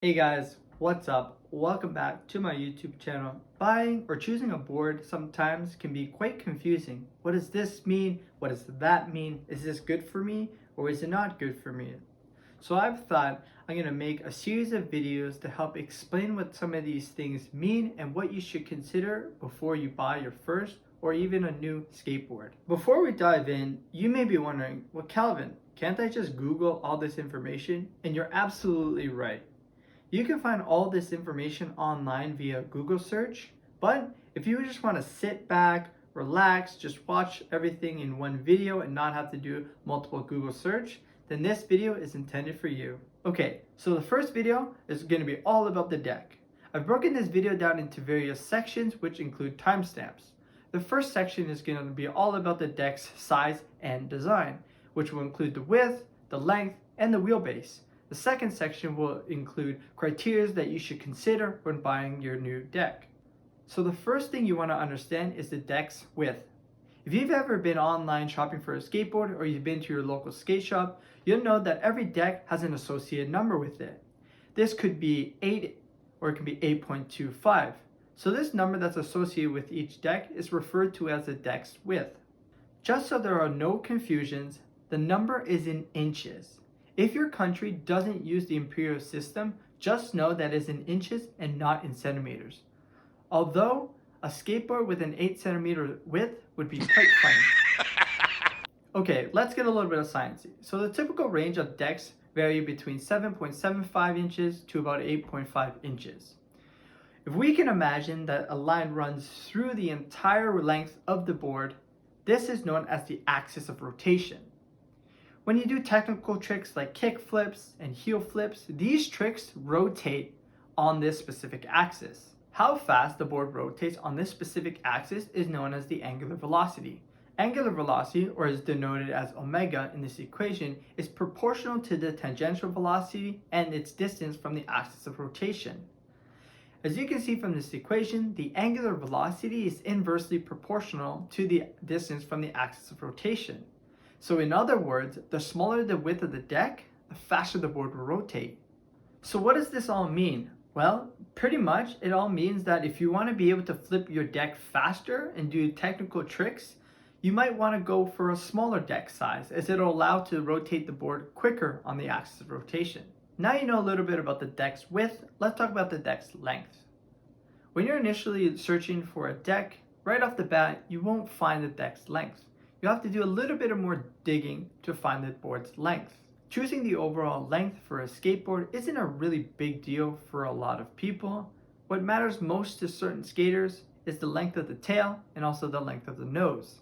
Hey guys, what's up? Welcome back to my YouTube channel. Buying or choosing a board sometimes can be quite confusing. What does this mean? What does that mean? Is this good for me or is it not good for me? So I've thought I'm going to make a series of videos to help explain what some of these things mean and what you should consider before you buy your first or even a new skateboard. Before we dive in, you may be wondering, well, Calvin, can't I just Google all this information? And you're absolutely right. You can find all this information online via Google search, but if you just want to sit back, relax, just watch everything in one video and not have to do multiple Google search, then this video is intended for you. Okay, so the first video is going to be all about the deck. I've broken this video down into various sections which include timestamps. The first section is going to be all about the deck's size and design, which will include the width, the length, and the wheelbase. The second section will include criteria that you should consider when buying your new deck. So the first thing you want to understand is the deck's width. If you've ever been online shopping for a skateboard or you've been to your local skate shop, you'll know that every deck has an associated number with it. This could be 8 or it could be 8.25. So this number that's associated with each deck is referred to as the deck's width. Just so there are no confusions, the number is in inches. If your country doesn't use the imperial system, just know that it's in inches and not in centimeters. Although a skateboard with an 8 centimeter width would be quite funny. Okay, let's get a little bit of sciencey. So the typical range of decks vary between 7.75 inches to about 8.5 inches. If we can imagine that a line runs through the entire length of the board, this is known as the axis of rotation. When you do technical tricks like kick flips and heel flips, these tricks rotate on this specific axis. How fast the board rotates on this specific axis is known as the angular velocity. Angular velocity, or is denoted as omega in this equation, is proportional to the tangential velocity and its distance from the axis of rotation. As you can see from this equation, the angular velocity is inversely proportional to the distance from the axis of rotation. So in other words, the smaller the width of the deck, the faster the board will rotate. So what does this all mean? Well, pretty much it all means that if you want to be able to flip your deck faster and do technical tricks, you might want to go for a smaller deck size as it'll allow to rotate the board quicker on the axis of rotation. Now you know a little bit about the deck's width, let's talk about the deck's length. When you're initially searching for a deck, right off the bat, you won't find the deck's length. You have to do a little bit more digging to find the board's length. Choosing the overall length for a skateboard isn't a really big deal for a lot of people. What matters most to certain skaters is the length of the tail and also the length of the nose.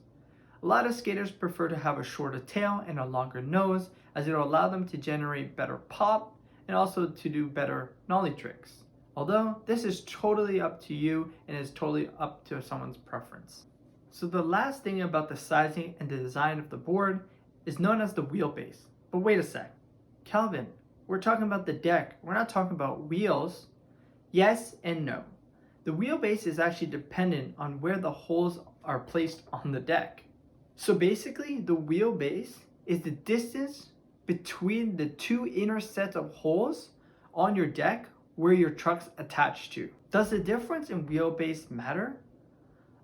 A lot of skaters prefer to have a shorter tail and a longer nose as it will allow them to generate better pop and also to do better nollie tricks. Although this is totally up to you and is totally up to someone's preference. So the last thing about the sizing and the design of the board is known as the wheelbase. But wait a sec. Calvin, we're talking about the deck. We're not talking about wheels. Yes and no. The wheelbase is actually dependent on where the holes are placed on the deck. So basically, the wheelbase is the distance between the two inner sets of holes on your deck where your truck's attached to. Does the difference in wheelbase matter?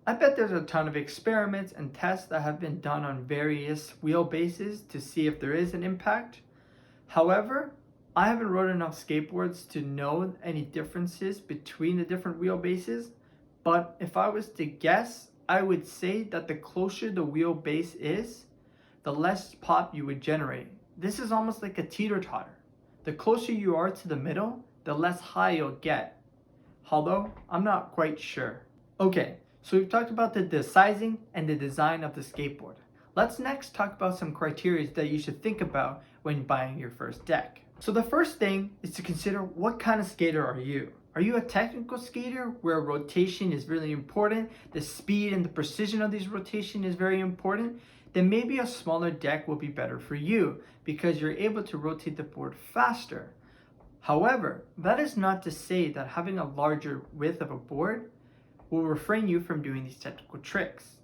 I bet there's a ton of experiments and tests that have been done on various wheelbases to see if there is an impact. However, I haven't rode enough skateboards to know any differences between the different wheelbases, but if I was to guess, I would say that the closer the wheelbase is, the less pop you would generate. This is almost like a teeter-totter. The closer you are to the middle, the less high you'll get. Although, I'm not quite sure. Okay. So we've talked about the sizing and the design of the skateboard. Let's next talk about some criteria that you should think about when buying your first deck. So the first thing is to consider what kind of skater are you? Are you a technical skater where rotation is really important, the speed and the precision of this rotation is very important? Then maybe a smaller deck will be better for you because you're able to rotate the board faster. However, that is not to say that having a larger width of a board will refrain you from doing these technical tricks.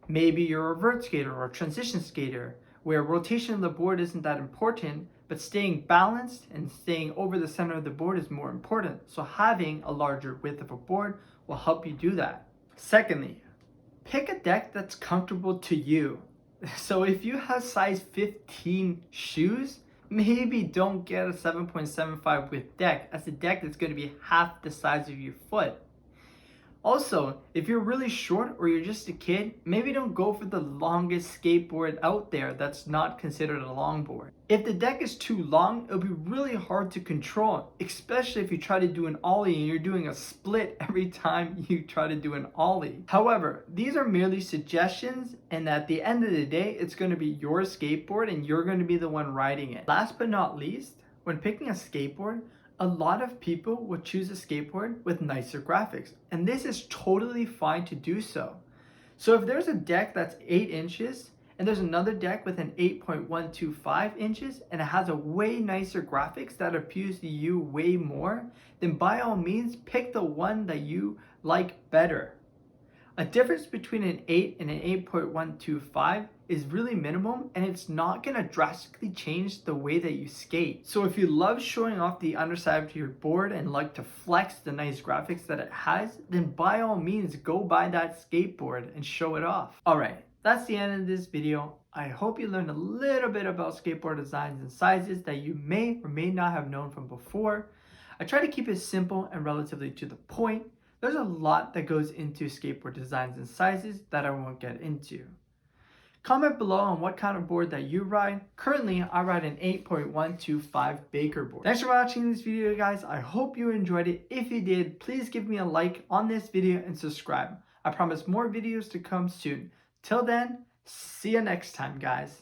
Maybe you're a vert skater or a transition skater where rotation of the board isn't that important, but staying balanced and staying over the center of the board is more important. So having a larger width of a board will help you do that. Secondly, pick a deck that's comfortable to you. So if you have size 15 shoes, maybe don't get a 7.75 width deck, as a deck that's going to be half the size of your foot. Also, if you're really short or you're just a kid, maybe don't go for the longest skateboard out there that's not considered a longboard. If the deck is too long, it'll be really hard to control, especially if you try to do an ollie and you're doing a split every time you try to do an ollie. However, these are merely suggestions, and at the end of the day, it's going to be your skateboard and you're going to be the one riding it. Last but not least, when picking a skateboard, a lot of people will choose a skateboard with nicer graphics, and this is totally fine to do so. So if there's a deck that's 8 inches and there's another deck with an 8.125 inches and it has a way nicer graphics that appeals to you way more, then by all means pick the one that you like better. A difference between an 8 and an 8.125 is really minimum, and it's not going to drastically change the way that you skate. So if you love showing off the underside of your board and like to flex the nice graphics that it has, then by all means go buy that skateboard and show it off. Alright, that's the end of this video. I hope you learned a little bit about skateboard designs and sizes that you may or may not have known from before. I try to keep it simple and relatively to the point. There's a lot that goes into skateboard designs and sizes that I won't get into. Comment below on what kind of board that you ride. Currently, I ride an 8.125 Baker board. Thanks for watching this video, guys. I hope you enjoyed it. If you did, please give me a like on this video and subscribe. I promise more videos to come soon. Till then, see you next time, guys.